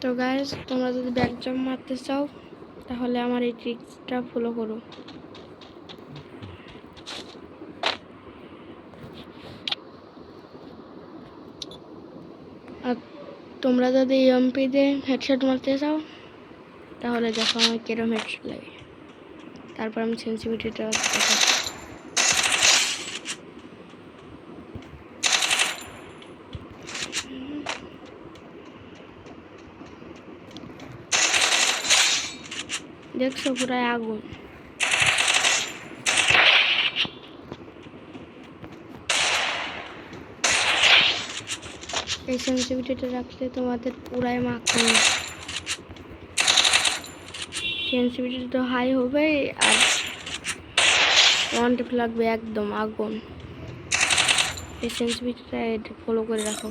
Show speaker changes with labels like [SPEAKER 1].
[SPEAKER 1] তো গাইস, তোমরা যদি ব্যাক জাম্প মারতে চাও তাহলে আমার এই ট্রিক্সটা ফলো করো। আর তোমরা যদি এমপি দিয়ে হেডশট মারতে চাও তাহলে দেখো আমার কিরম হেডশট লাগে। তারপর আমি সেন্সিটিভিটিটা দেখাচ্ছি। দেখছো পুরাই আগুন। এই সেন্সিটিভিটিটা রাখলে তোমাদের পুরাই মাখন। সেন্সিটিভিটি তো হাই হবে আর ওয়ান টিপ লাগবে একদম আগুন। এই সেন্সিটিভিটিটা ফলো করে রাখো।